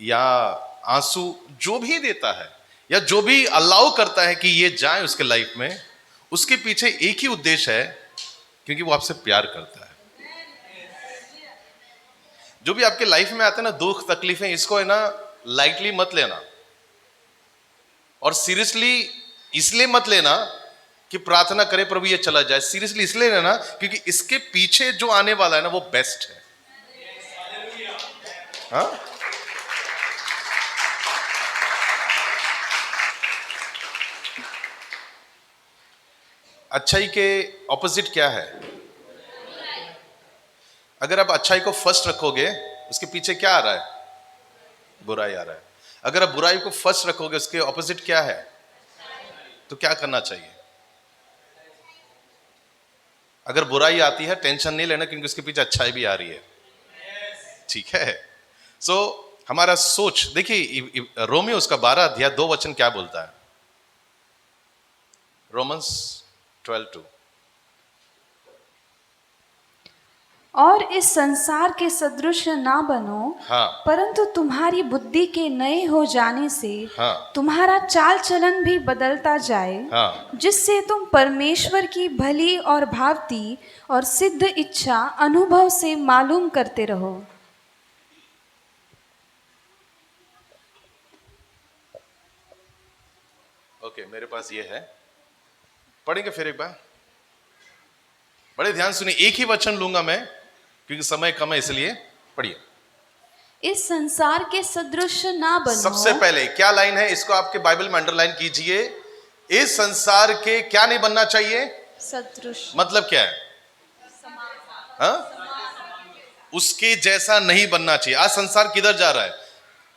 या आंसू, जो भी देता है या जो भी अलाउ करता है कि ये जाए उसके लाइफ में, उसके पीछे एक ही उद्देश्य है, क्योंकि वो आपसे प्यार करता है। जो भी आपके लाइफ में आते हैं ना, दुख तकलीफें, इसको है ना लाइटली मत लेना, और सीरियसली इसलिए मत लेना कि प्रार्थना करे प्रभु ये चला जाए। सीरियसली इसलिए लेना क्योंकि इसके पीछे जो आने वाला है ना वो बेस्ट है। हाँ, अच्छाई के ऑपोजिट क्या है? अगर आप अच्छाई को फर्स्ट रखोगे, उसके पीछे क्या आ रहा है? बुराई आ रहा है। अगर आप बुराई को फर्स्ट रखोगे, उसके ऑपोजिट क्या है? तो क्या करना चाहिए? अगर बुराई आती है टेंशन नहीं लेना, क्योंकि उसके पीछे अच्छाई भी आ रही है। ठीक है। सो हमारा सोच देखिए, रोमियो उसका 12 अध्याय 2 वचन क्या बोलता है? रोमन्स 12:2। और इस संसार के सदृश ना बनो, हाँ, परंतु तुम्हारी बुद्धि के नए हो जाने से हाँ, तुम्हारा चाल चलन भी बदलता जाए, हाँ। जिससे तुम परमेश्वर की भली और भावती और सिद्ध इच्छा अनुभव से मालूम करते रहो। ओके, मेरे पास ये है, पढ़ेंगे फिर एक बार। बड़े ध्यान सुनिए, एक ही वचन लूंगा मैं क्योंकि समय कम है, इसलिए पढ़िए। इस संसार के सदृश ना बनो। सबसे पहले क्या लाइन है, इसको आपके बाइबल में अंडरलाइन कीजिए। इस संसार के क्या नहीं बनना चाहिए? सदृश मतलब क्या है? हाँ? उसके जैसा नहीं बनना चाहिए। आज संसार किधर जा रहा है?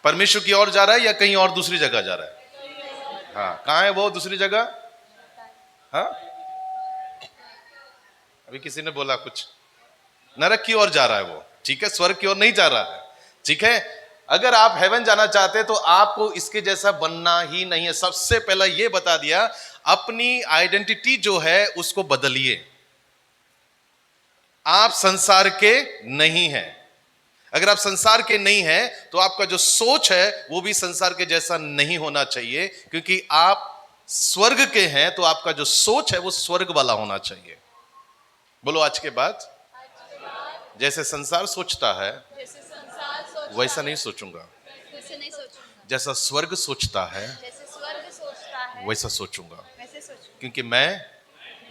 परमेश्वर की ओर जा रहा है या कहीं और दूसरी जगह जा रहा है? हाँ, कहाँ है वो दूसरी जगह? हाँ, अभी किसी ने बोला कुछ, नरक की ओर जा रहा है वो। ठीक है, स्वर्ग की ओर नहीं जा रहा है। ठीक है, अगर आप हेवन जाना चाहते हैं तो आपको इसके जैसा बनना ही नहीं है। सबसे पहला ये बता दिया, अपनी आइडेंटिटी जो है उसको बदलिए। आप संसार के नहीं हैं। अगर आप संसार के नहीं हैं तो आपका जो सोच है वो भी संसार के जैसा नहीं होना चाहिए, क्योंकि आप स्वर्ग के हैं तो आपका जो सोच है वो स्वर्ग वाला होना चाहिए। बोलो आज के बाद जैसे संसार सोचता है वैसा नहीं सोचूंगा, जैसा स्वर्ग सोचता है वैसा सोचूंगा, क्योंकि मैं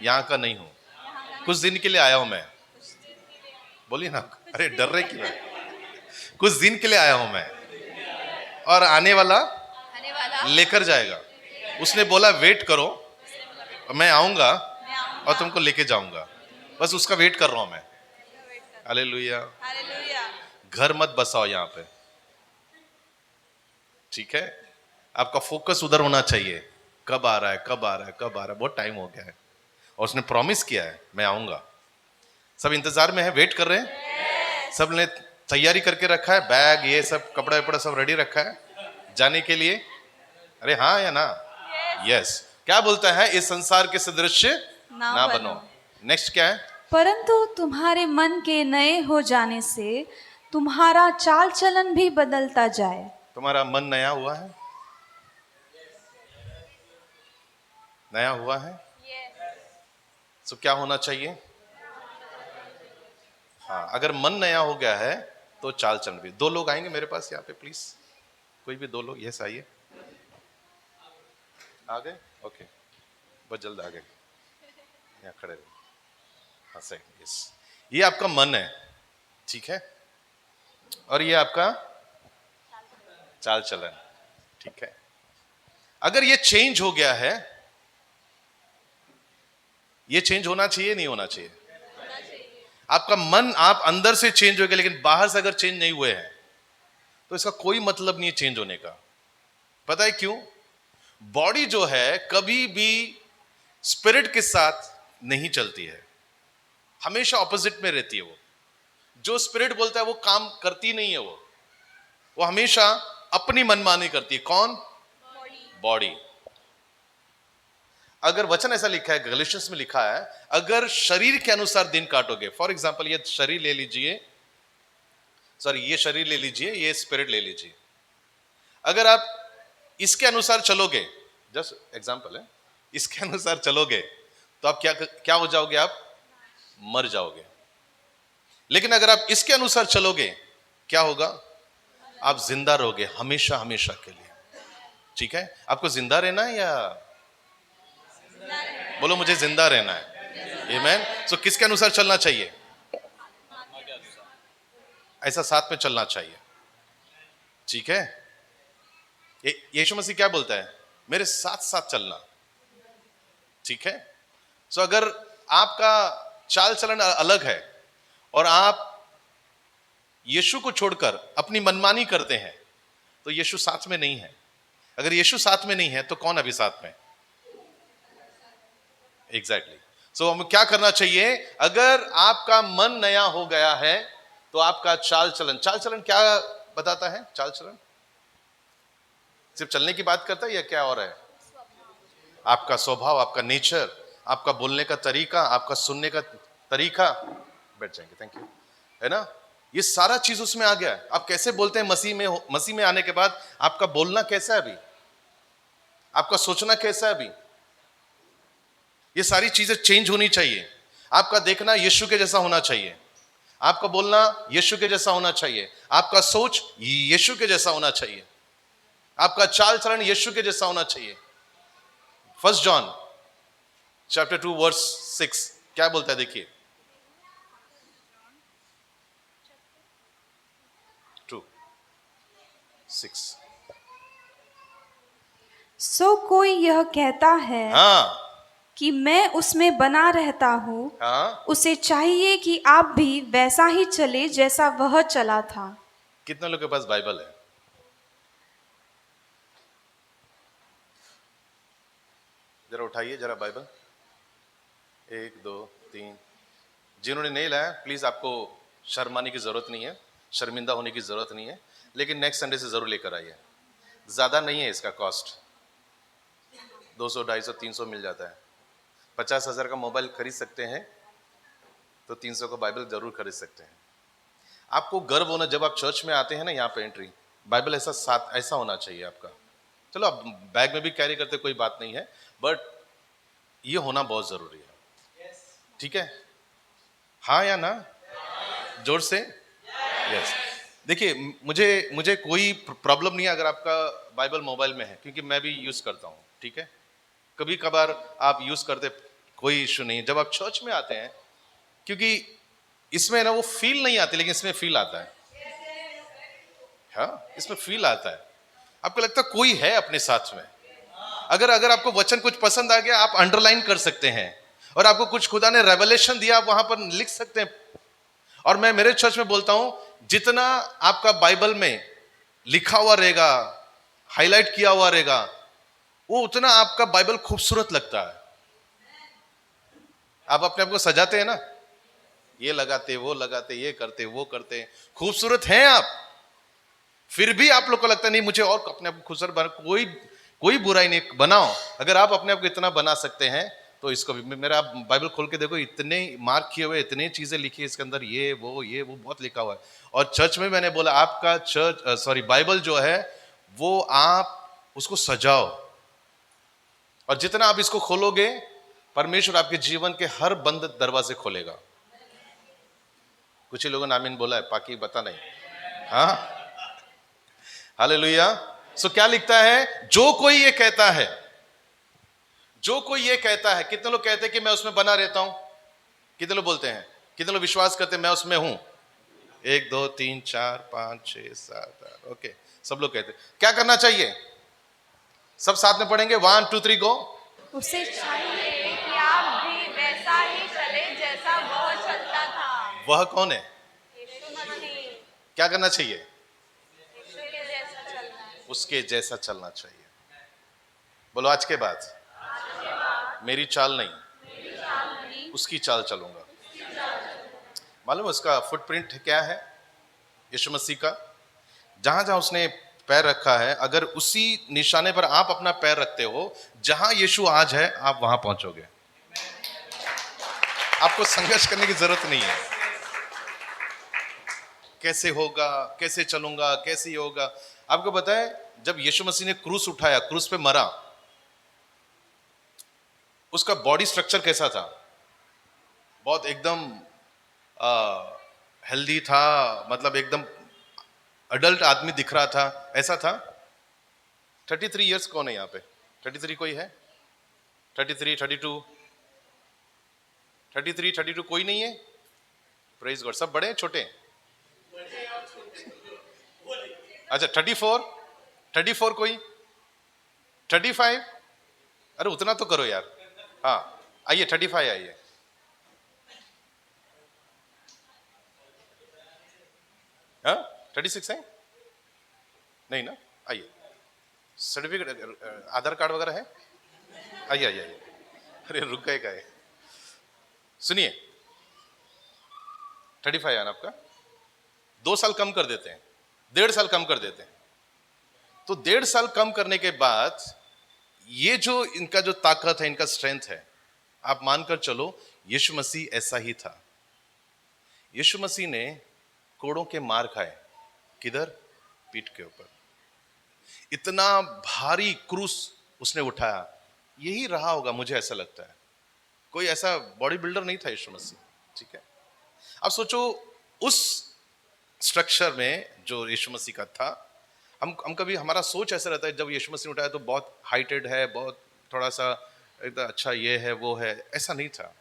यहां का नहीं हूं, कुछ दिन के लिए आया हूं मैं। बोलिए ना, अरे डर रहे क्यों? कुछ दिन के लिए आया हूं मैं, और आने वाला लेकर जाएगा। उसने बोला वेट करो, मैं आऊंगा और तुमको लेके जाऊंगा। बस उसका वेट कर रहा हूं मैं। हालेलुया। घर मत बसाओ यहां पे। ठीक है, आपका फोकस उधर होना चाहिए, कब आ रहा है, कब आ रहा है, कब आ रहा है। बहुत टाइम हो गया है और उसने प्रॉमिस किया है मैं आऊंगा। सब इंतजार में है, वेट कर रहे हैं। सब ने तैयारी करके रखा है, बैग ये सब कपड़ा वपड़ा सब रेडी रखा है जाने के लिए। अरे हाँ या ना? यस। क्या बोलता है? इस संसार के सदृश ना बनो। नेक्स्ट क्या है? परंतु तुम्हारे मन के नए हो जाने से तुम्हारा चाल चलन भी बदलता जाए। तुम्हारा मन नया हुआ है? नया हुआ है? तो क्या होना चाहिए? हाँ, अगर मन नया हो गया है तो चाल चलन भी। 2 लोग आएंगे मेरे पास यहाँ पे प्लीज, कोई भी 2 लोग। यस, आइए। आ गए? ओके, बहुत जल्द आ गए। यहाँ खड़े रहो। हाँ सही, यस। ये आपका मन है, ठीक है, और ये आपका चाल चलन। ठीक है, अगर ये चेंज हो गया है, ये चेंज होना चाहिए नहीं होना चाहिए? आपका मन, आप अंदर से चेंज हो गया लेकिन बाहर से अगर चेंज नहीं हुए हैं तो इसका कोई मतलब नहीं है चेंज होने का। पता है क्यों? बॉडी जो है कभी भी स्पिरिट के साथ नहीं चलती है, हमेशा ऑपोजिट में रहती है। वो जो स्पिरिट बोलता है वो काम करती नहीं है। वो हमेशा अपनी मनमानी करती है। कौन? बॉडी। अगर वचन ऐसा लिखा है, गैलेशियंस में लिखा है, अगर शरीर के अनुसार दिन काटोगे, फॉर एग्जांपल ये शरीर ले लीजिए, सॉरी ये शरीर ले लीजिए, ये स्पिरिट ले लीजिए, अगर आप इसके अनुसार चलोगे, जस्ट एग्जांपल है, इसके अनुसार चलोगे तो आप क्या क्या हो जाओगे? आप मर जाओगे। लेकिन अगर आप इसके अनुसार चलोगे क्या होगा? आप जिंदा रहोगे हमेशा हमेशा के लिए। ठीक है, आपको जिंदा रहना है या बोलो मुझे जिंदा रहना है। आमेन। सो किसके अनुसार चलना चाहिए? ऐसा साथ में चलना चाहिए। ठीक है, यीशु मसीह क्या बोलता है? मेरे साथ साथ चलना। ठीक है, सो अगर आपका चाल चलन अलग है और आप यीशु को छोड़कर अपनी मनमानी करते हैं तो यीशु साथ में नहीं है। अगर यीशु साथ में नहीं है तो कौन अभी साथ में? एग्जैक्टली। सो हमें क्या करना चाहिए? अगर आपका मन नया हो गया है तो आपका चाल चलन क्या बताता है? चाल चलन सिर्फ चलने की बात करता है या क्या और है? आपका स्वभाव, आपका नेचर, आपका बोलने का तरीका, आपका सुनने का तरीका। बैठ जाएंगे, थैंक यू। है ना, ये सारा चीज उसमें आ गया है। आप कैसे बोलते हैं मसीह में आने के बाद आपका बोलना कैसा है अभी, आपका सोचना कैसा है अभी, ये सारी चीजें चेंज होनी चाहिए। आपका देखना यीशु के जैसा होना चाहिए, आपका बोलना यीशु के जैसा होना चाहिए, आपका सोच यीशु के जैसा होना चाहिए, आपका चाल चलन यीशु के जैसा होना चाहिए। 1 जॉन चैप्टर 2 वर्स 6 क्या बोलता है? देखिए 2:6। सो कोई यह कहता है हाँ कि मैं उसमें बना रहता हूँ, हाँ, उसे चाहिए कि आप भी वैसा ही चले जैसा वह चला था। कितने लोग के पास बाइबल है? जरा उठाइए जरा बाइबल। 1 2 3। जिन्होंने नहीं लाया प्लीज, आपको शर्माने की जरूरत नहीं है, शर्मिंदा होने की जरूरत नहीं है, लेकिन नेक्स्ट संडे से जरूर लेकर आइए। ज्यादा नहीं है इसका कॉस्ट, 200 250 300 मिल जाता है। 50,000 का मोबाइल खरीद सकते हैं तो 300 का बाइबल जरूर खरीद सकते हैं। आपको गर्व होना, जब आप चर्च में आते हैं ना, यहाँ पे एंट्री बाइबल ऐसा साथ ऐसा होना चाहिए आपका। चलो आप बैग में भी कैरी करते कोई बात नहीं है, बट ये होना बहुत जरूरी है। ठीक है, हाँ या ना? जोर से यस। देखिए मुझे कोई प्रॉब्लम नहीं है अगर आपका बाइबल मोबाइल में है, क्योंकि मैं भी यूज करता हूँ। ठीक है, कभी कभार आप यूज करते, कोई इश्यू नहीं है। जब आप चर्च में आते हैं, क्योंकि इसमें ना वो फील नहीं आती, लेकिन इसमें फील आता है। हाँ, इसमें फील आता है, आपको लगता है कोई है अपने साथ में। अगर आपको वचन कुछ पसंद आ गया, आप अंडरलाइन कर सकते हैं, और आपको कुछ खुदा ने रेवलेशन दिया, आप वहां पर लिख सकते हैं। और मैं मेरे चर्च में बोलता हूं, जितना आपका बाइबल में लिखा हुआ रहेगा, हाईलाइट किया हुआ रहेगा, वो उतना आपका बाइबल खूबसूरत लगता है। आप अपने आप को सजाते हैं ना, ये लगाते, वो लगाते, ये करते, वो करते, खूबसूरत हैं आप, फिर भी आप लोग को लगता नहीं मुझे और अपने आप को खूबसूरत बना। कोई बुराई नहीं, बनाओ। अगर आप अपने आप को इतना बना सकते हैं तो इसको भी, मेरा आप बाइबल खोल के देखो, इतने मार्क किए हुए, इतने चीजें लिखी है इसके अंदर, ये वो बहुत लिखा हुआ है। और चर्च में मैंने बोला, आपका बाइबल जो है वो आप उसको सजाओ, और जितना आप इसको खोलोगे, परमेश्वर आपके जीवन के हर बंद दरवाजे खोलेगा। कुछ ही लोगों ने आमीन बोला है, बाकी पता नहीं। हाँ, हालेलुया। सो क्या लिखता है? जो कोई ये कहता है, जो कोई ये कहता है। कितने लोग कहते हैं कि मैं उसमें बना रहता हूं? कितने लोग बोलते हैं? कितने लोग विश्वास करते हैं मैं उसमें हूं? 1 2 3 4 5 6 7 8। ओके, सब लोग कहते हैं। क्या करना चाहिए? सब साथ में पढ़ेंगे, 1 2 3 गो। उसे चाहिए कि आप भी वैसा ही चले जैसा वह चलता था। वह कौन है? यीशु मसीह। क्या करना चाहिए? यीशु के जैसा चलना है। उसके जैसा चलना चाहिए। बोलो आज के बाद मेरी चाल नहीं, उसकी चाल चलूंगा। मालूम है उसका फुटप्रिंट क्या है? यीशु मसीह का जहां जहां उसने पैर रखा है, अगर उसी निशाने पर आप अपना पैर रखते हो, जहां यीशु आज है, आप वहां पहुंचोगे। आपको संघर्ष करने की जरूरत नहीं है। कैसे होगा, कैसे चलूंगा, कैसे होगा। आपको पता है जब यीशु मसीह ने क्रूस उठाया, क्रूस पे मरा, उसका बॉडी स्ट्रक्चर कैसा था? बहुत एकदम हेल्दी था, मतलब एकदम अडल्ट आदमी दिख रहा था, ऐसा था। 33 इयर्स कौन है यहाँ पे? 33 कोई है? 33, 32, 33, 32 कोई नहीं है? Praise God. सब बड़े हैं छोटे हैं? अच्छा 34, 34 कोई? 35? अरे उतना तो करो यार। हाँ आइए 35 आइए। हाँ 36 है? नहीं ना? आइए। सर्टिफिकेट आधार कार्ड वगैरह है? आइए आइए आइए। अरे रुक गए का है। सुनिए 35 है ना आपका? 2 साल कम कर देते हैं, 1.5 साल कम कर देते हैं। तो 1.5 साल कम करने के बाद ये जो इनका जो ताकत है, इनका स्ट्रेंथ है, आप मानकर चलो यीशु मसीह ऐसा ही था। यीशु मसीह ने कोड़ों के मार खाए, किधर? पीठ के ऊपर। इतना भारी क्रूस उसने उठाया। यही रहा होगा, मुझे ऐसा लगता है। कोई ऐसा बॉडी बिल्डर नहीं था यीशु मसीह, ठीक है? अब सोचो उस स्ट्रक्चर में जो यीशु मसीह का था, हम कभी, हमारा सोच ऐसा रहता है जब यीशु मसीह उठाया तो बहुत हाइटेड है, बहुत थोड़ा सा एकदम अच्छा ये है वो है, ऐसा नहीं था।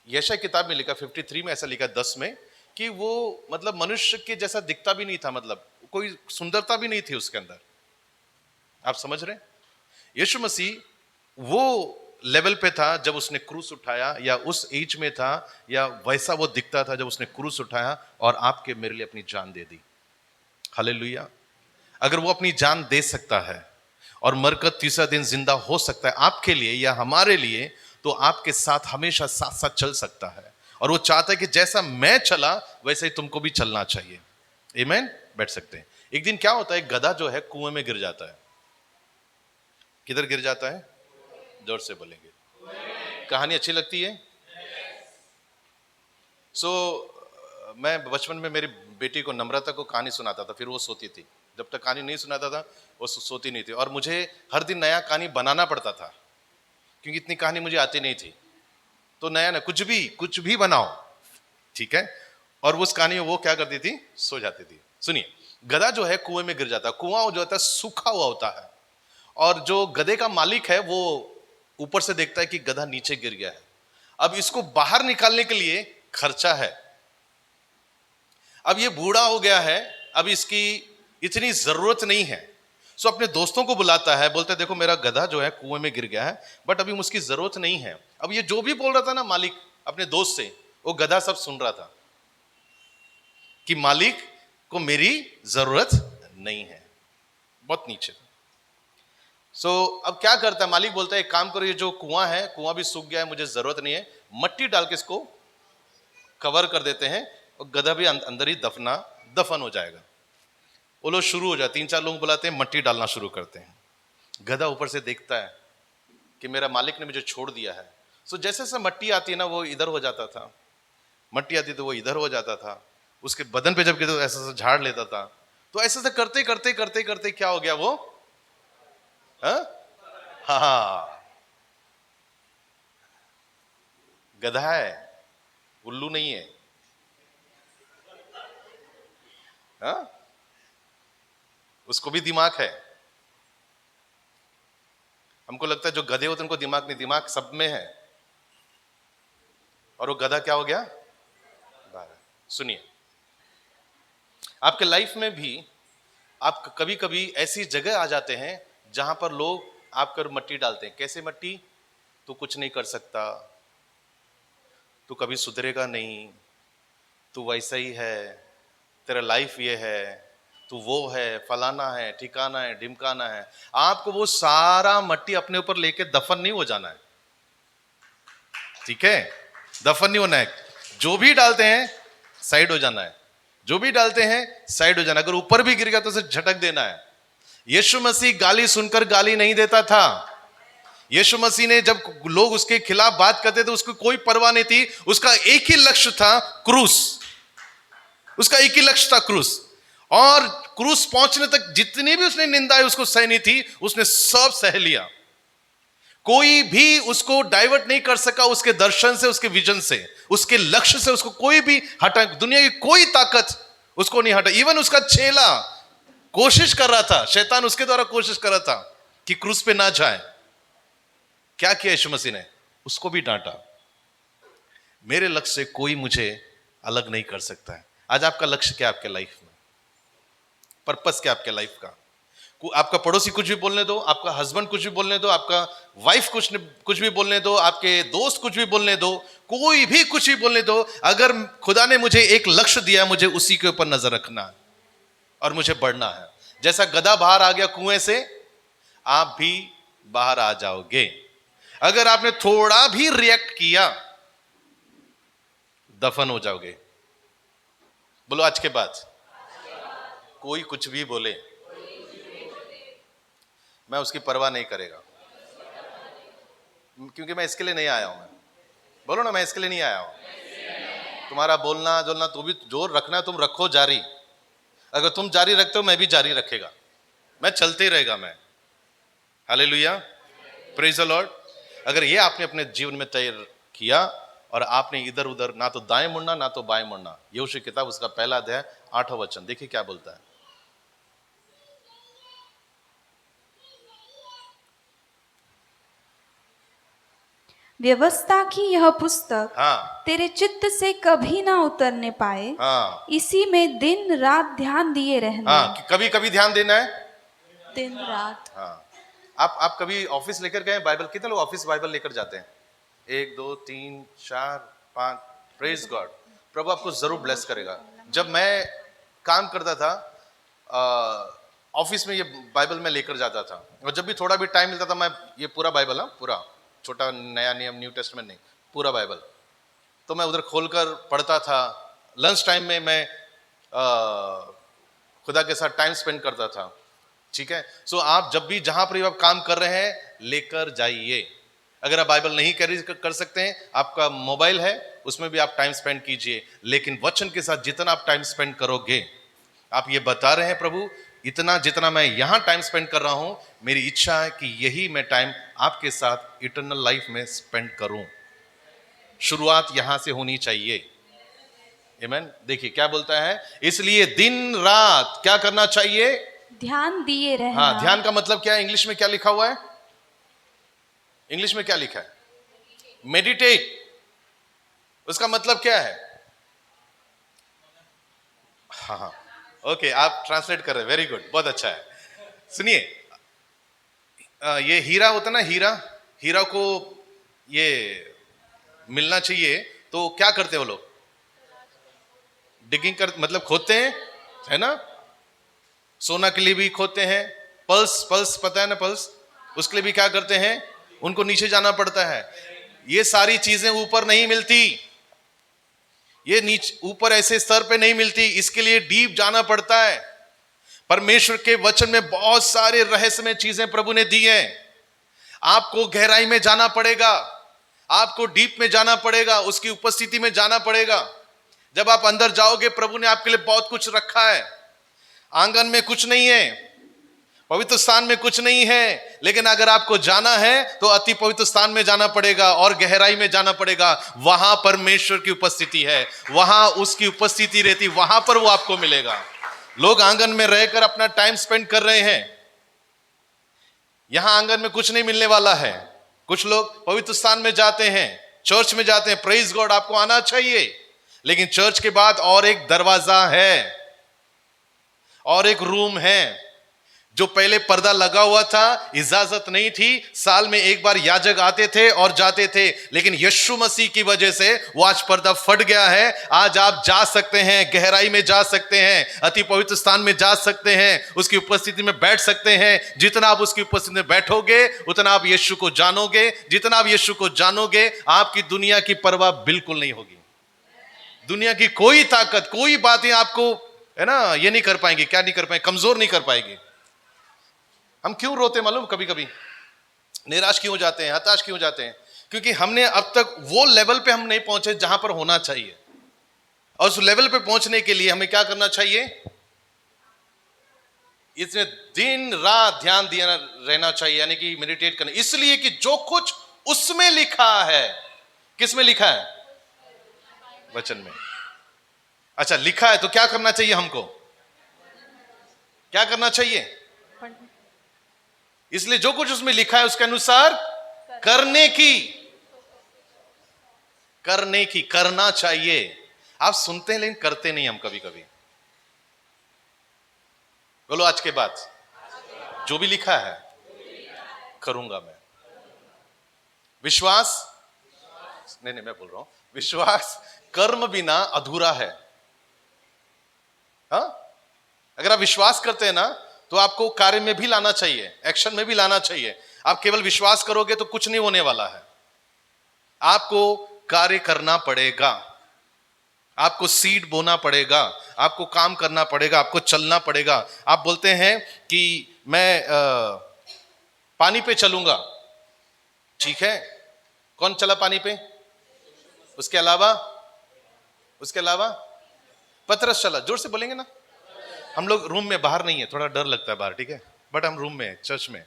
यशायाह किताब में लिखा 53 में ऐसा लिखा 10 में कि वो मतलब मनुष्य के जैसा दिखता भी नहीं था, मतलब कोई सुंदरता भी नहीं थी उसके अंदर। आप समझ रहे हैं? यीशु मसीह वो लेवल पे था जब उसने क्रूस उठाया, या उस एज में था, या वैसा वो दिखता था जब उसने क्रूस उठाया और आपके मेरे लिए अपनी जान दे दी। हालेलुया। अगर वो अपनी जान दे सकता है और मरकर तीसरा दिन जिंदा हो सकता है आपके लिए या हमारे लिए, तो आपके साथ हमेशा साथ साथ चल सकता है। और वो चाहता है कि जैसा मैं चला वैसे ही तुमको भी चलना चाहिए। आमीन। बैठ सकते हैं। एक दिन क्या होता है, गधा जो है कुएं में गिर जाता है। किधर गिर जाता है? जोर से बोलेंगे। कहानी अच्छी लगती है? मैं बचपन में मेरी बेटी को, नम्रता को कहानी सुनाता था, फिर वो सोती थी। जब तक कहानी नहीं सुनाता था वो सोती नहीं थी, और मुझे हर दिन नया कहानी बनाना पड़ता था क्योंकि इतनी कहानी मुझे आती नहीं थी। तो नया ना कुछ भी बनाओ, ठीक है? और उस कहानी में वो क्या करती थी? सो जाती थी। सुनिए, गधा जो है कुएं में गिर जाता है। कुआं जो होता है सूखा हुआ होता है, और जो गधे का मालिक है वो ऊपर से देखता है कि गधा नीचे गिर गया है। अब इसको बाहर निकालने के लिए खर्चा है। अब ये बूढ़ा हो गया है, अब इसकी इतनी जरूरत नहीं है, सो अपने दोस्तों को बुलाता है, बोलता है देखो मेरा गधा जो है कुएं में गिर गया है, बट अभी उसकी जरूरत नहीं है। अब ये जो भी बोल रहा था ना मालिक अपने दोस्त से, वो गधा सब सुन रहा था कि मालिक को मेरी जरूरत नहीं है, बहुत नीचे। अब क्या करता है मालिक? बोलता है एक काम करो, ये जो कुआं है, कुआं भी सूख गया है, मुझे जरूरत नहीं है, मट्टी डाल के इसको कवर कर देते हैं और गधा भी अंदर ही दफन हो जाएगा। वो लोग शुरू हो जाए, 3-4 लोग बुलाते हैं, मट्टी डालना शुरू करते हैं। गधा ऊपर से देखता है कि मेरा मालिक ने मुझे छोड़ दिया है। जैसे जैसे मट्टी आती है ना, वो इधर हो जाता था, मट्टी आती तो वो इधर हो जाता था, उसके बदन पे जब गिरता तो ऐसा झाड़ लेता था। तो ऐसे करते करते करते करते क्या हो गया वो? हाँ, गधा है, उल्लू नहीं है। हाँ, उसको भी दिमाग है। हमको लगता है जो गधे होते हैं उनको दिमाग नहीं, दिमाग सब में है। और वो गधा क्या हो गया? सुनिए, आपके लाइफ में भी आप कभी कभी ऐसी जगह आ जाते हैं जहां पर लोग आप पर मट्टी डालते हैं। कैसे मट्टी? तू कुछ नहीं कर सकता, तू कभी सुधरेगा नहीं, तू वैसा ही है, तेरा लाइफ ये है, तू वो है, फलाना है, ठिकाना है, ढिमकाना है। आपको वो सारा मट्टी अपने ऊपर लेके दफन नहीं हो जाना है, ठीक है? दफन नहीं होना है। जो भी डालते हैं साइड हो जाना है, जो भी डालते हैं साइड हो जाना। अगर ऊपर भी गिर गया तो उसे झटक देना है। यीशु मसीह गाली सुनकर गाली नहीं देता था। यीशु मसीह ने जब लोग उसके खिलाफ बात करते थे उसको कोई परवाह नहीं थी। उसका एक ही लक्ष्य था, क्रूस। उसका एक ही लक्ष्य था, क्रूस। और क्रूस पहुंचने तक जितनी भी उसने निंदाएं उसको सहनी थी, उसने सब सह लिया। कोई भी उसको डाइवर्ट नहीं कर सका उसके दर्शन से, उसके विजन से, उसके लक्ष्य से। उसको कोई भी हटा, दुनिया की कोई ताकत उसको नहीं हटा। इवन उसका चेला कोशिश कर रहा था, शैतान उसके द्वारा कोशिश कर रहा था कि क्रूस पे ना जाए। क्या किया यीशु मसीह ने? उसको भी डांटा। मेरे लक्ष्य से कोई मुझे अलग नहीं कर सकता है। आज आपका लक्ष्य क्या है आपके लाइफ में? पर्पस क्या आपके लाइफ का? आपका पड़ोसी कुछ भी बोलने दो, आपका हस्बैंड कुछ भी बोलने दो, आपका वाइफ कुछ भी बोलने दो, आपके दोस्त कुछ भी बोलने दो, कोई भी कुछ भी बोलने दो, अगर खुदा ने मुझे एक लक्ष्य दिया, मुझे उसी के ऊपर नजर रखना है और मुझे बढ़ना है। जैसा गधा बाहर आ गया कुएं से, आप भी बाहर आ जाओगे। अगर आपने थोड़ा भी रिएक्ट किया, दफन हो जाओगे। बोलो आज के बाद कोई कुछ भी बोले, मैं उसकी परवाह नहीं करेगा, क्योंकि मैं इसके लिए नहीं आया हूं। मैं बोलो ना, मैं इसके लिए नहीं आया हूं। तुम्हारा बोलना जोलना तो भी जोर रखना है, तुम रखो जारी। अगर तुम जारी रखते हो, मैं भी जारी रखेगा, मैं चलते ही रहेगा मैं। Hallelujah, praise the Lord. अगर ये आपने अपने जीवन में तय किया और आपने इधर उधर ना तो दाएं मुड़ना ना तो बाएं मुड़ना। यहोशू की किताब उसका पहला अध्याय 8वां वचन देखिए क्या बोलता है। व्यवस्था की यह पुस्तक हाँ तेरे चित्त से कभी ना उतरने पाए, हाँ इसी में दिन रात ध्यान दिए रहना। हाँ, कभी कभी ध्यान देना है। दिन रात। हाँ, आप कभी ऑफिस लेकर गए बाइबल? कितने लोग ऑफिस बाइबल लेकर जाते हैं? 1 2 3 4 5। प्रेज गॉड, प्रभु आपको जरूर ब्लेस करेगा। जब मैं काम करता था ऑफिस में, ये बाइबल में लेकर जाता था, और जब भी थोड़ा भी टाइम मिलता था, मैं ये पूरा बाइबल, हाँ पूरा, छोटा नया नियम न्यू टेस्टमेंट नहीं, पूरा बाइबल, तो मैं उधर खोलकर पढ़ता था। लंच टाइम में मैं खुदा के साथ टाइम स्पेंड करता था। ठीक है, सो आप जब भी जहां पर आप काम कर रहे हैं, लेकर जाइए। अगर आप बाइबल नहीं कैरी कर सकते हैं, आपका मोबाइल है, उसमें भी आप टाइम स्पेंड कीजिए। लेकिन वचन के साथ जितना आप टाइम स्पेंड करोगे, आप ये बता रहे हैं प्रभु, इतना जितना मैं यहां टाइम स्पेंड कर रहा हूं, मेरी इच्छा है कि यही मैं टाइम आपके साथ इटर्नल लाइफ में स्पेंड करूं। शुरुआत यहां से होनी चाहिए। आमीन। देखिए क्या बोलता है, इसलिए दिन रात क्या करना चाहिए? ध्यान दिए रहना। हाँ, ध्यान का मतलब क्या है? इंग्लिश में क्या लिखा हुआ है? इंग्लिश में क्या लिखा है? मेडिटेट। उसका मतलब क्या है? हाँ हाँ, ओके, आप ट्रांसलेट कर रहे हैं, वेरी गुड, बहुत अच्छा है। सुनिए, ये हीरा होता ना, हीरा को ये मिलना चाहिए, तो क्या करते हैं वो लोग? डिगिंग कर, मतलब खोदते हैं, है ना? सोना के लिए भी खोदते हैं। पल्स पता है ना, पल्स, उसके लिए भी क्या करते हैं? उनको नीचे जाना पड़ता है। ये सारी चीजें ऊपर नहीं मिलती, ये नीचे ऊपर ऐसे स्तर पे नहीं मिलती, इसके लिए डीप जाना पड़ता है। परमेश्वर के वचन में बहुत सारे रहस्यमय चीजें प्रभु ने दी हैं। आपको गहराई में जाना पड़ेगा, आपको डीप में जाना पड़ेगा, उसकी उपस्थिति में जाना पड़ेगा। जब आप अंदर जाओगे, प्रभु ने आपके लिए बहुत कुछ रखा है। आंगन में कुछ नहीं है, पवित्र स्थान में कुछ नहीं है, लेकिन अगर आपको जाना है तो अति पवित्र स्थान में जाना पड़ेगा और गहराई में जाना पड़ेगा। वहां परमेश्वर की उपस्थिति है, वहां उसकी उपस्थिति रहती, वहां पर वो आपको मिलेगा। लोग आंगन में रहकर अपना टाइम स्पेंड कर रहे हैं, यहां आंगन में कुछ नहीं मिलने वाला है। कुछ लोग पवित्र स्थान में जाते हैं, चर्च में जाते हैं, प्रेज गॉड, आपको आना चाहिए, लेकिन चर्च के बाद और एक दरवाजा है और एक रूम है। जो पहले पर्दा लगा हुआ था, इजाजत नहीं थी, साल में एक बार याजक आते थे और जाते थे, लेकिन यीशु मसीह की वजह से वो आज पर्दा फट गया है। आज आप जा सकते हैं, गहराई में जा सकते हैं, अति पवित्र स्थान में जा सकते हैं, उसकी उपस्थिति में बैठ सकते हैं। जितना आप उसकी उपस्थिति में बैठोगे, उतना आप यीशु को जानोगे। जितना आप यीशु को जानोगे, आपकी दुनिया की परवाह बिल्कुल नहीं होगी। दुनिया की कोई ताकत, कोई बातें आपको, है ना, ये नहीं कर पाएंगे। क्या नहीं कर पाएंगे? कमजोर नहीं कर पाएंगे। हम क्यों रोते मालूम? कभी कभी निराश क्यों हो जाते हैं, हताश क्यों हो जाते हैं? क्योंकि हमने अब तक वो लेवल पे हम नहीं पहुंचे जहां पर होना चाहिए। और उस लेवल पे पहुंचने के लिए हमें क्या करना चाहिए? इसमें दिन रात ध्यान दिया रहना चाहिए, यानी कि मेडिटेट करना, इसलिए कि जो कुछ उसमें लिखा है, किस में लिखा है? वचन में। अच्छा, लिखा है तो क्या करना चाहिए हमको? क्या करना चाहिए? इसलिए जो कुछ उसमें लिखा है उसके अनुसार करने की करना चाहिए। आप सुनते हैं लेकिन करते नहीं हम कभी कभी। बोलो आज के बाद जो भी लिखा है करूंगा मैं। विश्वास नहीं, मैं बोल रहा हूं विश्वास कर्म बिना अधूरा है। हाँ, अगर आप विश्वास करते हैं ना तो आपको कार्य में भी लाना चाहिए, एक्शन में भी लाना चाहिए। आप केवल विश्वास करोगे तो कुछ नहीं होने वाला है। आपको कार्य करना पड़ेगा, आपको सीड बोना पड़ेगा, आपको काम करना पड़ेगा, आपको चलना पड़ेगा। आप बोलते हैं कि मैं पानी पे चलूंगा, ठीक है, कौन चला पानी पे? उसके अलावा पतरस चला। जोर से बोलेंगे ना। हम लोग रूम में, बाहर नहीं है, थोड़ा डर लगता है बाहर, ठीक है, बट हम रूम में, चर्च में।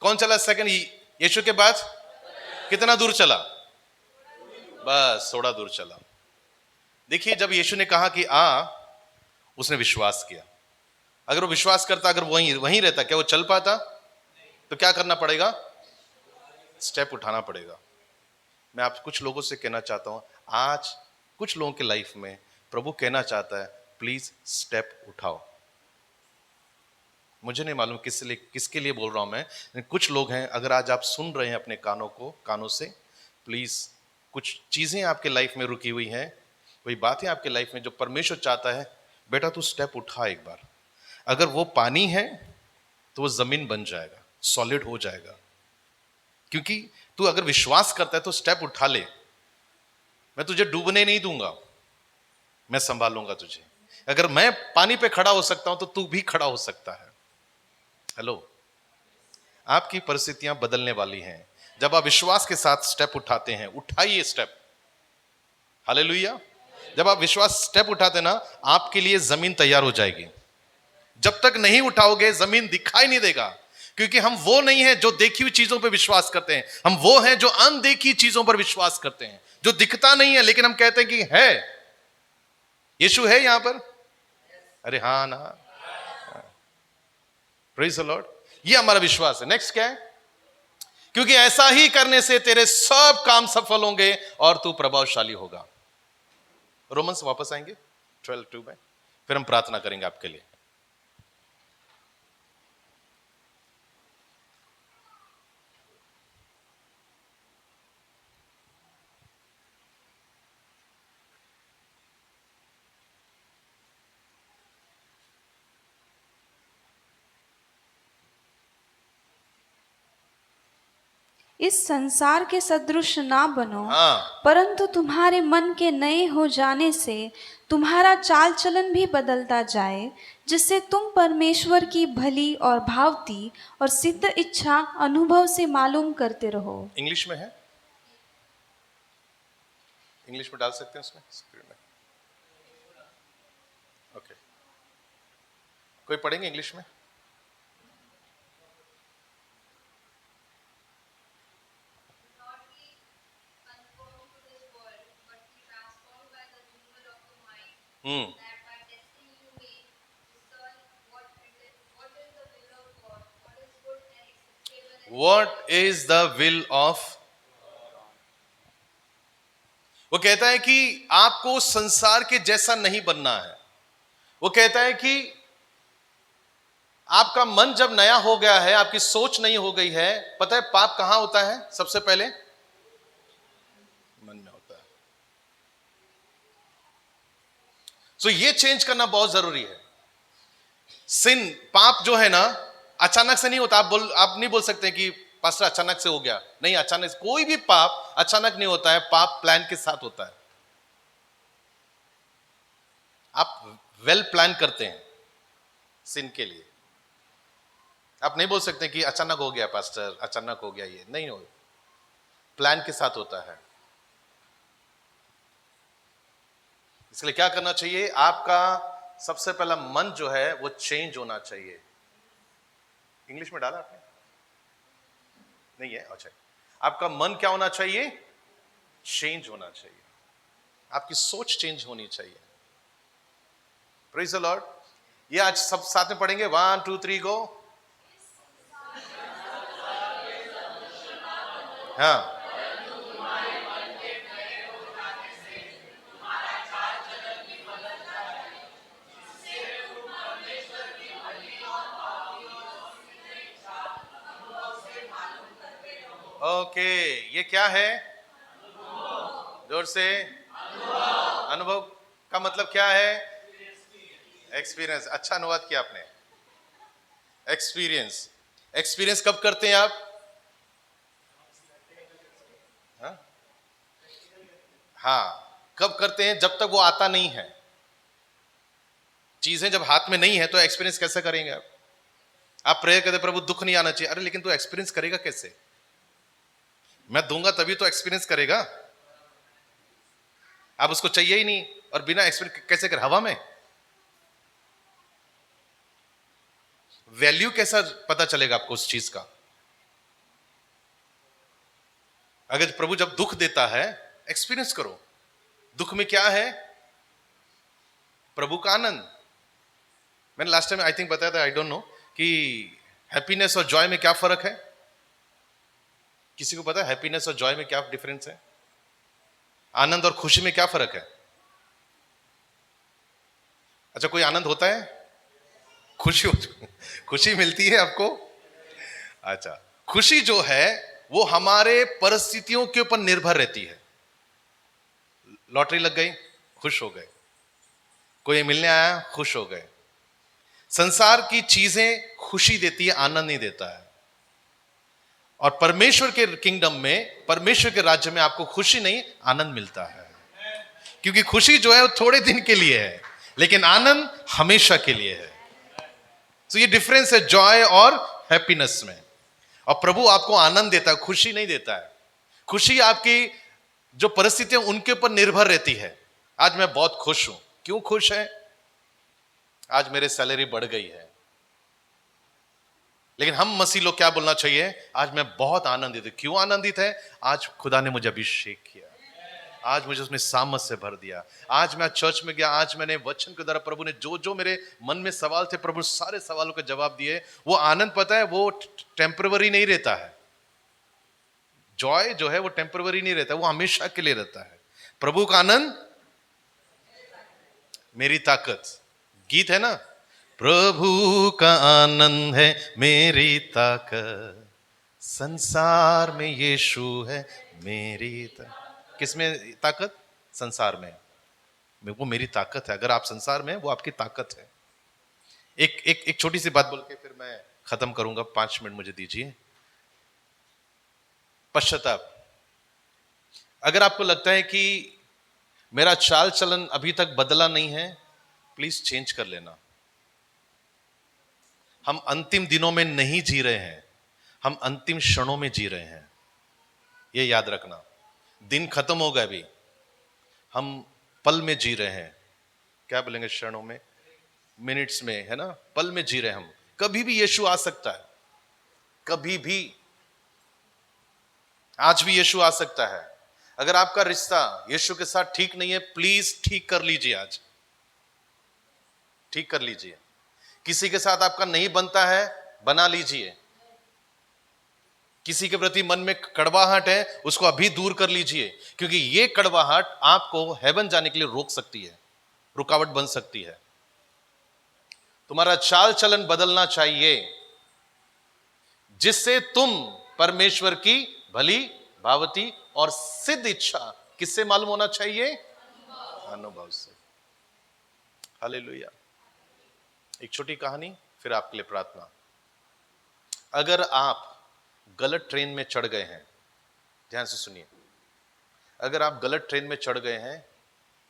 कौन चला सेकंड? यीशु के बाद कितना दूर चला? बस थोड़ा दूर चला। देखिए, जब यीशु ने कहा कि उसने विश्वास किया। अगर वो विश्वास करता, अगर वहीं रहता, क्या वो चल पाता? तो क्या करना पड़ेगा? स्टेप उठाना पड़ेगा। मैं आप कुछ लोगों से कहना चाहता हूं, आज कुछ लोगों के लाइफ में प्रभु कहना चाहता है, प्लीज स्टेप उठाओ। मुझे नहीं मालूम किसके लिए बोल रहा हूं मैं। कुछ लोग हैं, अगर आज आप सुन रहे हैं अपने कानों से, प्लीज कुछ चीजें आपके लाइफ में रुकी हुई हैं, कोई बातें आपके लाइफ में जो परमेश्वर चाहता है, बेटा तू स्टेप उठा एक बार। अगर वो पानी है तो वो जमीन बन जाएगा, सॉलिड हो जाएगा। क्योंकि तू अगर विश्वास करता है तो स्टेप उठा ले। मैं तुझे डूबने नहीं दूंगा, मैं संभालूंगा तुझे। अगर मैं पानी पे खड़ा हो सकता हूं तो तू भी खड़ा हो सकता है। हेलो, आपकी परिस्थितियां बदलने वाली हैं जब आप विश्वास के साथ स्टेप उठाते हैं। उठाइए स्टेप। हालेलुया। जब आप विश्वास स्टेप उठाते ना, आपके लिए जमीन तैयार हो जाएगी। जब तक नहीं उठाओगे जमीन दिखाई नहीं देगा, क्योंकि हम वो नहीं है जो देखी हुई चीजों पर विश्वास करते हैं। हम वो हैं जो अनदेखी चीजों पर विश्वास करते हैं, जो दिखता नहीं है लेकिन हम कहते हैं कि है। यीशु है यहां पर? अरे हाँ ना, प्रेज द लॉर्ड। ये हमारा विश्वास है। नेक्स्ट क्या है? क्योंकि ऐसा ही करने से तेरे सब काम सफल होंगे और तू प्रभावशाली होगा। रोमन्स वापस आएंगे 12:2 में, फिर हम प्रार्थना करेंगे आपके लिए। इस संसार के सदृश ना बनो, हाँ, परंतु तुम्हारे मन के नए हो जाने से तुम्हारा चाल चलन भी बदलता जाए, जिससे तुम परमेश्वर की भली और भावती और सिद्ध इच्छा अनुभव से मालूम करते रहो। इंग्लिश में है, इंग्लिश में डाल सकते हैं उसमें स्क्रीन में। ओके, कोई पढ़ेंगे इंग्लिश में? Not be conformed to this world, but be transformed by the renewal of the mind, that by testing you may discern what is the will of God, what is good and acceptable and What is the will of? वो कहता है कि आपको संसार के जैसा नहीं बनना है। वो कहता है कि आपका मन जब नया हो गया है, आपकी सोच नहीं हो गई है। पता है पाप कहां होता है? सबसे पहले मन में होता है। सो ये चेंज करना बहुत जरूरी है। सिन, पाप जो है ना, अचानक से नहीं होता। आप नहीं बोल सकते कि पास्टर अचानक से हो गया। नहीं, अचानक कोई भी पाप अचानक नहीं होता है। पाप प्लान के साथ होता है। आप वेल प्लान करते हैं सिन के लिए। आप नहीं बोल सकते कि अचानक हो गया पास्टर, अचानक हो गया। ये नहीं हो, प्लान के साथ होता है। इसलिए क्या करना चाहिए? आपका सबसे पहला मन जो है वो चेंज होना चाहिए। इंग्लिश में डाला आपने? नहीं है, अच्छा। आपका मन क्या होना चाहिए? चेंज होना चाहिए, आपकी सोच चेंज होनी चाहिए। Praise the Lord. ये आज सब साथ में पढ़ेंगे, 1 2 3 गो। हाँ, ओके। ये क्या है? जोर से। अनुभव का मतलब क्या है? एक्सपीरियंस। अच्छा अनुवाद किया आपने, एक्सपीरियंस। एक्सपीरियंस कब करते हैं आप? हाँ? हाँ, कब करते हैं? जब तक वो आता नहीं है। चीजें जब हाथ में नहीं है तो एक्सपीरियंस कैसे करेंगे आप? आप प्रेयर करते प्रभु दुख नहीं आना चाहिए, अरे लेकिन तू एक्सपीरियंस करेगा कैसे? मैं दूंगा तभी तो एक्सपीरियंस करेगा। आप उसको चाहिए ही नहीं और बिना एक्सपीरियंस कैसे कर? हवा में वैल्यू कैसा पता चलेगा आपको उस चीज का? अगर प्रभु जब दुख देता है, एक्सपीरियंस करो। दुख में क्या है? प्रभु का आनंद। मैंने लास्ट टाइम आई थिंक बताया था, आई डोंट नो, कि हैप्पीनेस और जॉय में क्या फर्क है? किसी को पता है हैप्पीनेस और जॉय में क्या डिफरेंस है? आनंद और खुशी में क्या फर्क है? अच्छा, कोई आनंद होता है? खुशी मिलती है आपको? अच्छा, खुशी जो है वो हमारे परिस्थितियों के ऊपर निर्भर रहती है। लॉटरी लग गई, खुश हो गए। कोई मिलने आया, खुश हो गए। संसार की चीजें खुशी देती है, आनंद नहीं देता है। और परमेश्वर के किंगडम में, परमेश्वर के राज्य में आपको खुशी नहीं, आनंद मिलता है। क्योंकि खुशी जो है वो थोड़े दिन के लिए है, लेकिन आनंद हमेशा के लिए है। तो ये डिफरेंस है जॉय और हैप्पीनेस में। और प्रभु आपको आनंद देता है, खुशी नहीं देता है। खुशी आपकी जो परिस्थितियां उनके ऊपर निर्भर रहती है। आज मैं बहुत खुश हूं। क्यों खुश है? आज मेरे सैलरी बढ़ गई है। लेकिन हम मसीह लोग क्या बोलना चाहिए? आज मैं बहुत आनंदित हूं। क्यों आनंदित है? आज खुदा ने मुझे अभिषेक किया, आज मुझे उसने सामर्थ से भर दिया। आज मैं चर्च में गया, आज मैंने वचन के द्वारा प्रभु ने जो जो मेरे मन में सवाल थे, प्रभु सारे सवालों के जवाब दिए। वो आनंद पता है वो टेम्पररी नहीं रहता है। जॉय जो है वो टेम्पररी नहीं रहता, वो हमेशा के लिए रहता है। प्रभु का आनंद मेरी ताकत। गीत है ना, प्रभु का आनंद है मेरी ताकत, संसार में यीशु है मेरी ताकत। किसमें ताकत? संसार में। वो मेरी ताकत है। अगर आप संसार में, वो आपकी ताकत है। एक छोटी सी बात बोल के फिर मैं खत्म करूंगा, 5 मिनट मुझे दीजिए। पश्चाताप। अगर आपको लगता है कि मेरा चाल चलन अभी तक बदला नहीं है, प्लीज चेंज कर लेना। हम अंतिम दिनों में नहीं जी रहे हैं, हम अंतिम क्षणों में जी रहे हैं। यह याद रखना। दिन खत्म हो गए, अभी हम पल में जी रहे हैं। क्या बोलेंगे? क्षणों में, मिनट्स में, है ना? पल में जी रहे हैं हम। कभी भी यीशु आ सकता है, कभी भी। आज भी यीशु आ सकता है। अगर आपका रिश्ता यीशु के साथ ठीक नहीं है, प्लीज ठीक कर लीजिए। आज ठीक कर लीजिए। किसी के साथ आपका नहीं बनता है, बना लीजिए। किसी के प्रति मन में कड़वाहट है, उसको अभी दूर कर लीजिए। क्योंकि ये कड़वाहट आपको हेवन जाने के लिए रोक सकती है, रुकावट बन सकती है। तुम्हारा चाल चलन बदलना चाहिए, जिससे तुम परमेश्वर की भली, भावती और सिद्ध इच्छा किससे मालूम होना चाहिए? अनुभव से। हालेलुया। एक छोटी कहानी, फिर आपके लिए प्रार्थना। अगर आप गलत ट्रेन में चढ़ गए हैं, ध्यान से सुनिए। अगर आप गलत ट्रेन में चढ़ गए हैं,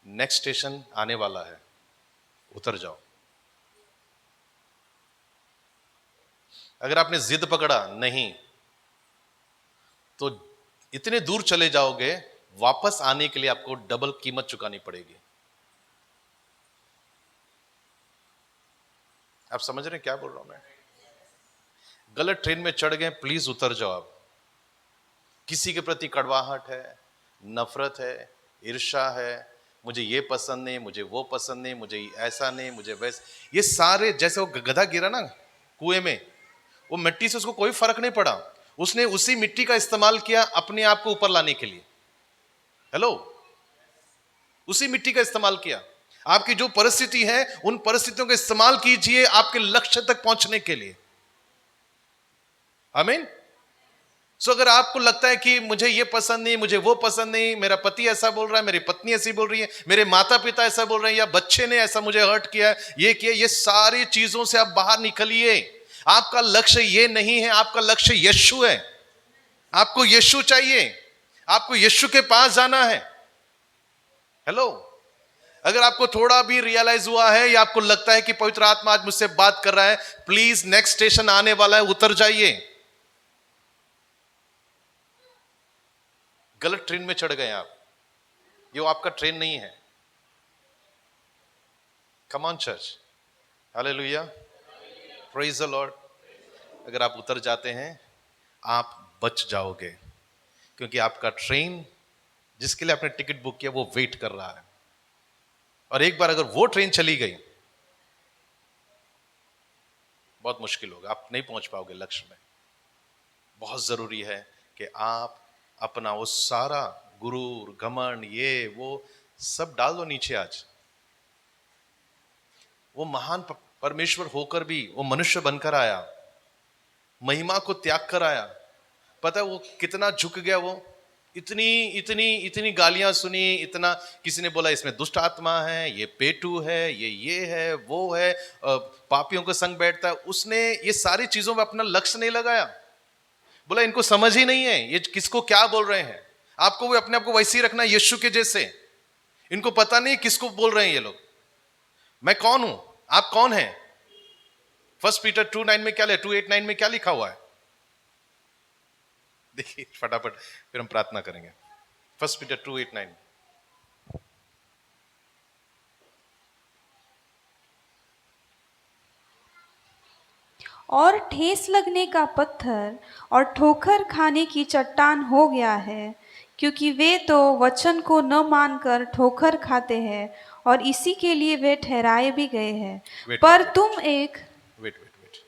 नेक्स्ट स्टेशन आने वाला है, उतर जाओ। अगर आपने जिद पकड़ा नहीं, तो इतने दूर चले जाओगे, वापस आने के लिए आपको डबल कीमत चुकानी पड़ेगी। आप समझ रहे हैं क्या बोल रहा हूं मैं? गलत ट्रेन में चढ़ गए, प्लीज उतर जाओ आप। किसी के प्रति कड़वाहट है, नफरत है, ईर्ष्या है, मुझे ये पसंद नहीं, मुझे वो पसंद नहीं, मुझे ऐसा नहीं, मुझे वैसा, ये सारे, जैसे वो गधा गिरा ना कुएं में, वो मिट्टी से उसको कोई फर्क नहीं पड़ा, उसने उसी मिट्टी का इस्तेमाल किया अपने आप को ऊपर लाने के लिए। हेलो, उसी मिट्टी का इस्तेमाल किया। आपकी जो परिस्थिति है, उन परिस्थितियों का इस्तेमाल कीजिए आपके लक्ष्य तक पहुंचने के लिए। आमीन। सो अगर आपको लगता है कि मुझे ये पसंद नहीं, मुझे वो पसंद नहीं, मेरा पति ऐसा बोल रहा है, मेरी पत्नी ऐसी बोल रही है, मेरे माता पिता ऐसा बोल रहे हैं, या बच्चे ने ऐसा मुझे हर्ट किया, ये किया, ये सारी चीजों से आप बाहर निकलिए। आपका लक्ष्य ये नहीं है, आपका लक्ष्य यीशु है। आपको यीशु चाहिए, आपको यीशु के पास जाना है। हेलो, अगर आपको थोड़ा भी रियलाइज हुआ है या आपको लगता है कि पवित्र आत्मा आज मुझसे बात कर रहा है, प्लीज नेक्स्ट स्टेशन आने वाला है, उतर जाइए। गलत ट्रेन में चढ़ गए आप, ये आपका ट्रेन नहीं है। Come on church, hallelujah, praise the Lord. अगर आप उतर जाते हैं, आप बच जाओगे, क्योंकि आपका ट्रेन जिसके लिए आपने टिकट बुक किया वो वेट कर रहा है। और एक बार अगर वो ट्रेन चली गई, बहुत मुश्किल होगा, आप नहीं पहुंच पाओगे लक्ष्य में। बहुत जरूरी है कि आप अपना वो सारा गुरूर, घमंड, ये वो सब डाल दो नीचे आज। वो महान परमेश्वर होकर भी वो मनुष्य बनकर आया, महिमा को त्याग कर आया। पता है वो कितना झुक गया, वो इतनी इतनी इतनी गालियां सुनी, इतना किसी ने बोला इसमें दुष्ट आत्मा है, ये पेटू है, ये है, वो है, पापियों के संग बैठता है। उसने ये सारी चीजों में अपना लक्ष्य नहीं लगाया, बोला इनको समझ ही नहीं है, ये किसको क्या बोल रहे हैं। आपको भी अपने आप को वैसे ही रखना है यीशु के जैसे। इनको पता नहीं किसको बोल रहे हैं ये लोग। मैं कौन हूं, आप कौन हैं? 1 पीटर 2:9 में क्या, 2:8-9 में क्या लिखा हुआ है? देखिए फटाफट, फिर हम प्रार्थना करेंगे। 1 पीटर 2:8-9। और ठेस लगने का पत्थर और ठोकर खाने की चट्टान हो गया है, क्योंकि वे तो वचन को न मानकर ठोकर खाते हैं और इसी के लिए वे ठहराए भी गए हैं। वेट पर वेट तुम एक wait wait wait,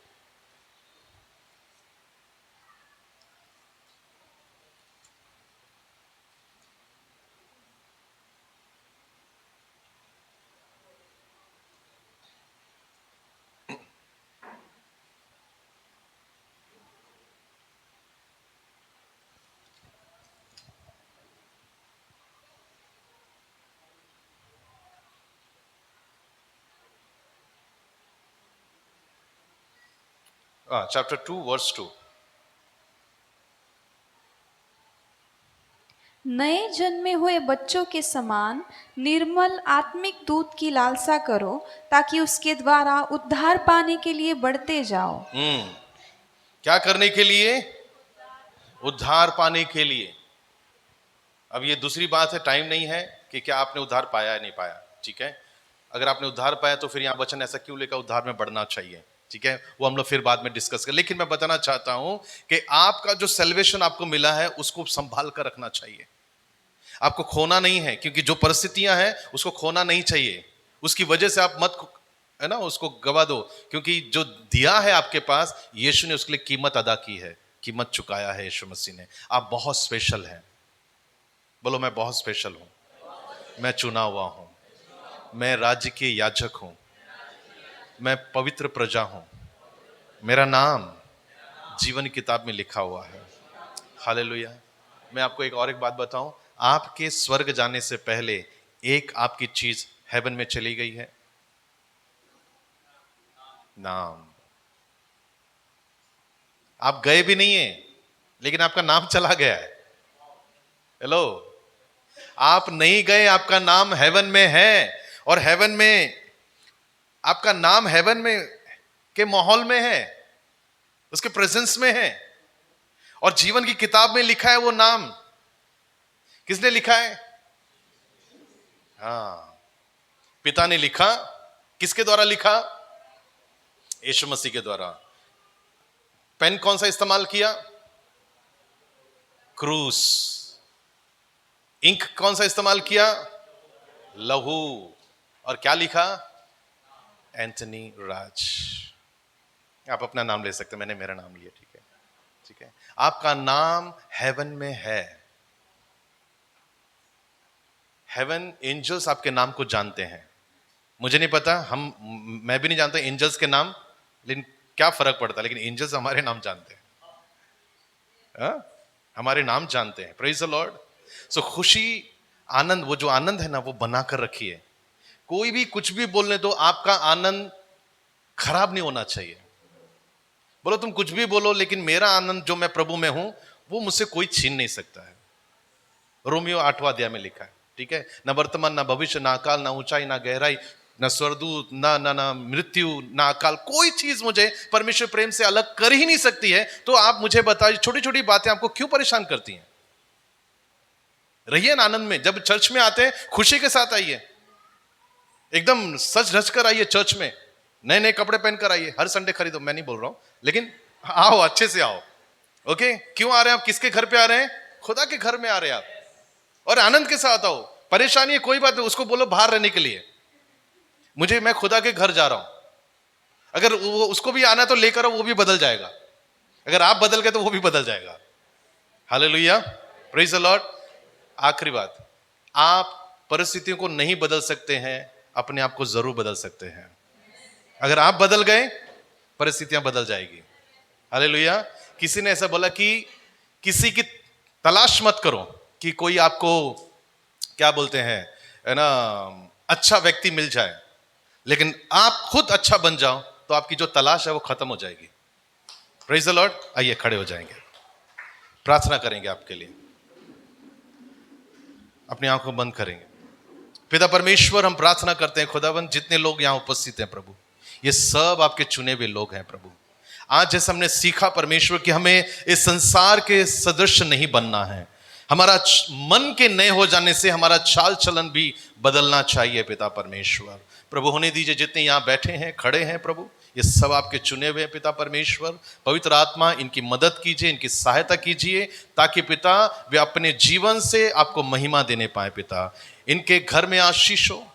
chapter 2 verse 2। नए जन्मे हुए बच्चों के समान निर्मल आत्मिक दूध की लालसा करो, ताकि उसके द्वारा उद्धार पाने के लिए बढ़ते जाओ। क्या करने के लिए? उद्धार पाने के लिए। अब ये दूसरी बात है, टाइम नहीं है कि क्या आपने उद्धार पाया या नहीं पाया, ठीक है। अगर आपने उद्धार पाया तो फिर यहाँ वचन ऐसा क्यों लेकर उद्धार में बढ़ना चाहिए, ठीक है, वो हम लोग फिर बाद में डिस्कस करें। लेकिन मैं बताना चाहता हूं कि आपका जो सेल्वेशन आपको मिला है उसको संभाल कर रखना चाहिए, आपको खोना नहीं है, क्योंकि जो परिस्थितियां हैं उसको खोना नहीं चाहिए। उसकी वजह से आप मत, है ना, उसको गवा दो, क्योंकि जो दिया है आपके पास, यीशु ने उसके लिए कीमत अदा की है, कीमत चुकाया है यीशु मसीह ने। आप बहुत स्पेशल हैं। बोलो मैं बहुत स्पेशल हूं, मैं चुना हुआ हूं, मैं राज्य के याजक हूं, मैं पवित्र प्रजा हूं, मेरा नाम जीवन की किताब में लिखा हुआ है। हालेलुया। मैं आपको एक बात बताऊं, आपके स्वर्ग जाने से पहले एक आपकी चीज हेवन में चली गई है, नाम। आप गए भी नहीं है, लेकिन आपका नाम चला गया है। हेलो, आप नहीं गए, आपका नाम हेवन में है, और हेवन में आपका नाम हेवन में के माहौल में है, उसके प्रेजेंस में है, और जीवन की किताब में लिखा है। वो नाम किसने लिखा है? हाँ, पिता ने लिखा। किसके द्वारा लिखा? यीशु मसीह के द्वारा। पेन कौन सा इस्तेमाल किया? क्रूस। इंक कौन सा इस्तेमाल किया? लहू। और क्या लिखा? एंथनी राज। आप अपना नाम ले सकते हैं, मैंने मेरा नाम लिया, ठीक है, ठीक है। आपका नाम हेवन में है। हेवन, एंजल्स आपके नाम को जानते हैं। मुझे नहीं पता, मैं भी नहीं जानता एंजल्स के नाम, लेकिन क्या फर्क पड़ता है, लेकिन एंजल्स हमारे नाम जानते हैं। हमारे नाम जानते हैं। Praise the Lord. सो खुशी, आनंद, वो जो आनंद है ना, वो बनाकर रखिए। कोई भी कुछ भी बोलने दो, आपका आनंद खराब नहीं होना चाहिए। बोलो तुम कुछ भी बोलो, लेकिन मेरा आनंद जो मैं प्रभु में हूं, वो मुझसे कोई छीन नहीं सकता है। रोमियो 8वां अध्याय में लिखा है, ठीक है। ना वर्तमान, ना भविष्य, ना अकाल, ना ऊंचाई, ना गहराई, ना स्वर्गदूत, ना ना ना मृत्यु, ना अकाल, कोई चीज मुझे परमेश्वर प्रेम से अलग कर ही नहीं सकती है। तो आप मुझे बताइए, छोटी छोटी बातें आपको क्यों परेशान करती हैं? रहिए ना आनंद में। जब चर्च में आते हैं, खुशी के साथ आइए, एकदम सज धज कर आइए चर्च में, नए नए कपड़े पहनकर आइए। हर संडे खरीदो, मैं नहीं बोल रहा हूं, लेकिन आओ, अच्छे से आओ। ओके, क्यों आ रहे हैं आप? किसके घर पे आ रहे हैं? खुदा के घर में आ रहे हैं आप, और आनंद के साथ आओ। परेशानी है, कोई बात नहीं, उसको बोलो बाहर रहने के लिए, मैं खुदा के घर जा रहा हूं। अगर वो उसको भी आना तो लेकर आओ, वो भी बदल जाएगा। अगर आप बदल गए तो वो भी बदल जाएगा। Hallelujah, praise the Lord. आखिरी बात, आप परिस्थितियों को नहीं बदल सकते हैं, अपने आप को जरूर बदल सकते हैं। अगर आप बदल गए, परिस्थितियां बदल जाएगी। हालेलुया। किसी ने ऐसा बोला कि किसी की तलाश मत करो कि कोई आपको, क्या बोलते हैं, है ना, अच्छा व्यक्ति मिल जाए, लेकिन आप खुद अच्छा बन जाओ तो आपकी जो तलाश है वो खत्म हो जाएगी। Praise the Lord. आइए खड़े हो जाएंगे, प्रार्थना करेंगे आपके लिए। अपनी आंखों बंद करेंगे। पिता परमेश्वर, हम प्रार्थना करते हैं खुदाबंद, जितने लोग यहां उपस्थित हैं प्रभु, ये सब आपके चुने हुए लोग हैं प्रभु। आज जैसे हमने सीखा परमेश्वर कि हमें इस संसार के सदृश नहीं बनना है, हमारा मन के नए हो जाने से हमारा चाल चलन भी बदलना चाहिए। पिता परमेश्वर प्रभु, होने दीजिए जितने यहाँ बैठे हैं, खड़े हैं प्रभु, ये सब आपके चुने हुए हैं। पिता परमेश्वर, पवित्र आत्मा इनकी मदद कीजिए, इनकी सहायता कीजिए, ताकि पिता वे अपने जीवन से आपको महिमा देने पाए। पिता, इनके घर में आशीष हो,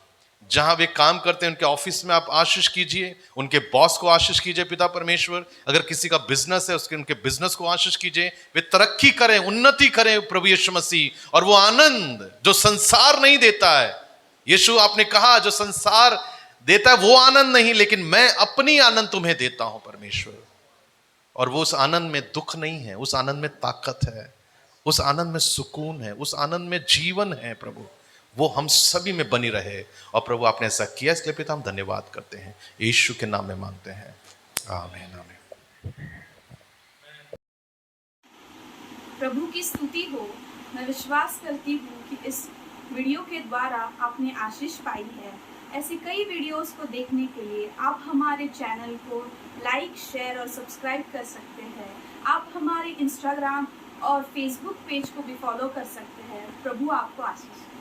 जहां वे काम करते हैं उनके ऑफिस में आप आशीष कीजिए, उनके बॉस को आशीष कीजिए। पिता परमेश्वर, अगर किसी का बिजनेस है, उनके बिजनेस को आशीष कीजिए, वे तरक्की करें, उन्नति करें प्रभु यीशु मसीह। और वो आनंद जो संसार नहीं देता है, यीशु आपने कहा जो संसार देता है वो आनंद नहीं, लेकिन मैं अपनी आनंद तुम्हें देता हूं परमेश्वर। और वो उस आनंद में दुख नहीं है, उस आनंद में ताकत है, उस आनंद में सुकून है, उस आनंद में जीवन है प्रभु। वो हम सभी में बनी रहे। और प्रभु आपने ऐसा किया, इसलिए पिता हम धन्यवाद करते हैं, यीशु के नाम में मांगते हैं, आमीन आमीन। प्रभु की स्तुति हो। मैं विश्वास करती हूँ कि इस वीडियो के द्वारा आपने आशीष पाई है। ऐसे कई वीडियोस को देखने के लिए आप हमारे चैनल को लाइक, शेयर और सब्सक्राइब कर सकते हैं। आप हमारे इंस्टाग्राम और फेसबुक पेज को भी फॉलो कर सकते हैं। प्रभु आपको आशीष दे।